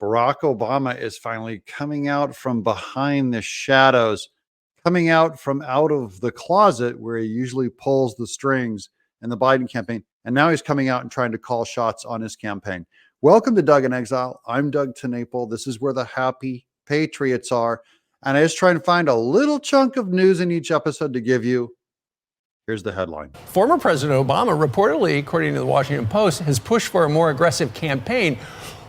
Barack Obama is finally coming out from behind the shadows, coming out from out of the closet where he usually pulls the strings in the Biden campaign. And now he's coming out and trying to call shots on his campaign. Welcome to Doug in Exile. I'm Doug TenNapel. This is where the happy patriots are. And I just try and find a little chunk of news in each episode to give you. Here's the headline. Former President Obama reportedly, according to the Washington Post, has pushed for a more aggressive campaign,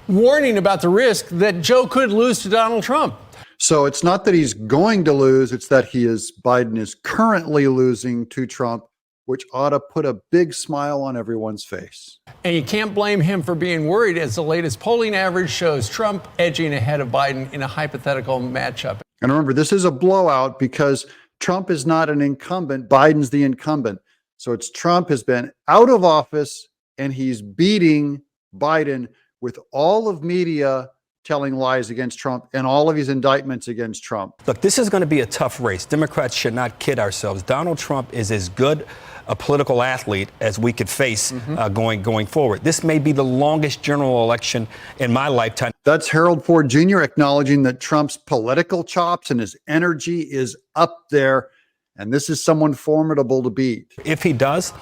warning about the risk that Joe could lose to Donald Trump. So it's not that he's going to lose, it's that Biden is currently losing to Trump, which ought to put a big smile on everyone's face. And you can't blame him for being worried, as the latest polling average shows Trump edging ahead of Biden in a hypothetical matchup. And remember, this is a blowout because Trump is not an incumbent, Biden's the incumbent. So it's Trump has been out of office and he's beating Biden with all of media telling lies against Trump and all of his indictments against Trump. Look, this is going to be a tough race. Democrats should not kid ourselves. Donald Trump is as good a political athlete as we could face going forward. This may be the longest general election in my lifetime. That's Harold Ford Jr. acknowledging that Trump's political chops and his energy is up there. And this is someone formidable to beat. If he does,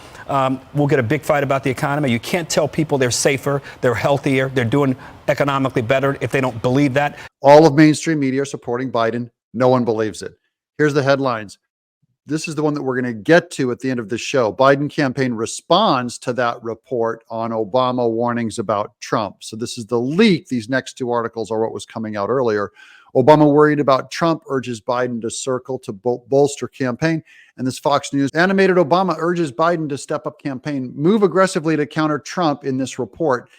we'll get a big fight about the economy. You can't tell people they're safer, they're healthier, they're doing economically better if they don't believe that. All of mainstream media are supporting Biden. No one believes it. Here's the headlines. This is the one that we're going to get to at the end of the show. Biden campaign responds to that report on Obama warnings about Trump. So this is the leak. These next two articles are what was coming out earlier. Obama worried about Trump, urges Biden to circle to bolster campaign. And this Fox News animated Obama urges Biden to step up campaign, move aggressively to counter Trump in this report.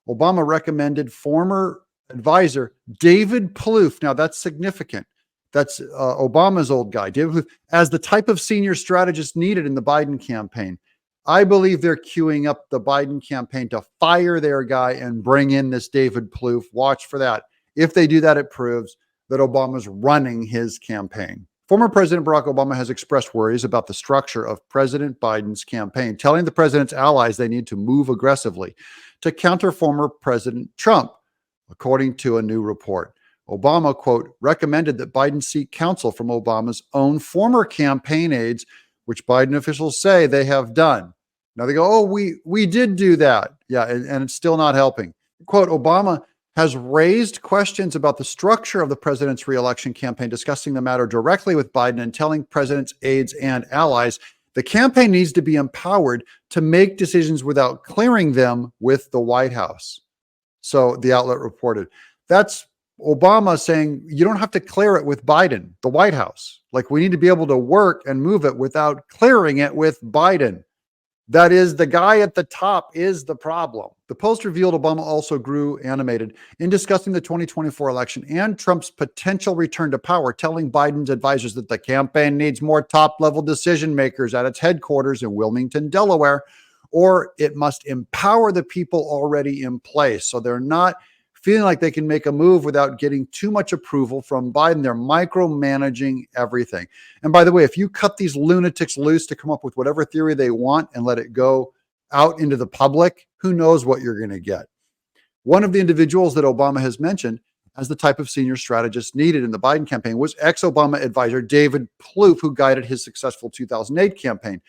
Obama recommended former advisor David Plouffe. Now that's significant. That's Obama's old guy, David Plouffe, as the type of senior strategist needed in the Biden campaign. I believe they're queuing up the Biden campaign to fire their guy and bring in this David Plouffe. Watch for that. If they do that, it proves that Obama's running his campaign. Former President Barack Obama has expressed worries about the structure of President Biden's campaign, telling the president's allies they need to move aggressively to counter former President Trump, according to a new report. Obama, quote, recommended that Biden seek counsel from Obama's own former campaign aides, which Biden officials say they have done. Now they go, oh, we did do that. Yeah, and it's still not helping. Quote, Obama has raised questions about the structure of the president's reelection campaign, discussing the matter directly with Biden and telling president's aides and allies the campaign needs to be empowered to make decisions without clearing them with the White House. So the outlet reported. That's Obama saying you don't have to clear it with Biden, the White House. Like we need to be able to work and move it without clearing it with Biden. That is, the guy at the top is the problem. The Post revealed Obama also grew animated in discussing the 2024 election and Trump's potential return to power, telling Biden's advisors that the campaign needs more top-level decision makers at its headquarters in Wilmington, Delaware, or it must empower the people already in place. So they're not feeling like they can make a move without getting too much approval from Biden. They're micromanaging everything. And by the way, if you cut these lunatics loose to come up with whatever theory they want and let it go out into the public, who knows what you're going to get. One of the individuals that Obama has mentioned as the type of senior strategist needed in the Biden campaign was ex-Obama advisor David Plouffe, who guided his successful 2008 campaign.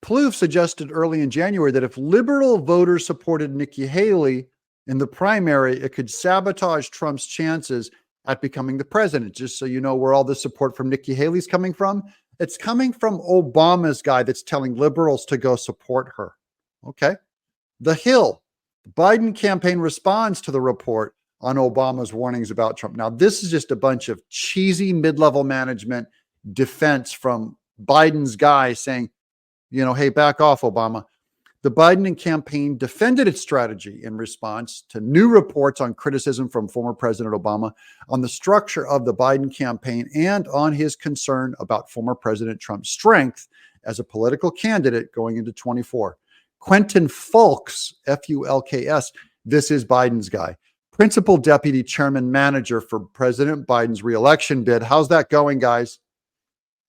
Plouffe suggested early in January that if liberal voters supported Nikki Haley in the primary, it could sabotage Trump's chances at becoming the president. Just so you know where all the support from Nikki Haley's coming from, it's coming from Obama's guy that's telling liberals to go support her. Okay. The Hill. The Biden campaign responds to the report on Obama's warnings about Trump. Now, this is just a bunch of cheesy mid-level management defense from Biden's guy saying, you know, hey, back off, Obama. The Biden campaign defended its strategy in response to new reports on criticism from former President Obama on the structure of the Biden campaign and on his concern about former President Trump's strength as a political candidate going into 24. Quentin Fulks, F-U-L-K-S, this is Biden's guy, principal deputy chairman manager for President Biden's reelection bid. How's that going, guys?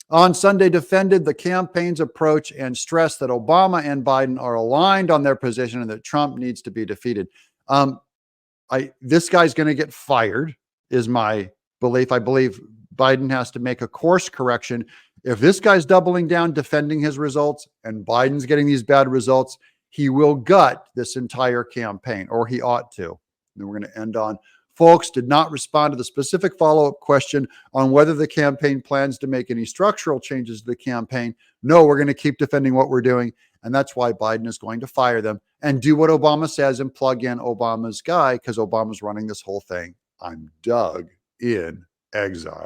On Sunday, defended the campaign's approach and stressed that Obama and Biden are aligned on their position and that Trump needs to be defeated. I This guy's going to get fired, is my belief. I believe Biden has to make a course correction. If this guy's doubling down, defending his results, and Biden's getting these bad results, he will gut this entire campaign, or he ought to. And we're going to end on, folks did not respond to the specific follow-up question on whether the campaign plans to make any structural changes to the campaign. No, we're going to keep defending what we're doing. And that's why Biden is going to fire them and do what Obama says and plug in Obama's guy, because Obama's running this whole thing. I'm Doug in exile.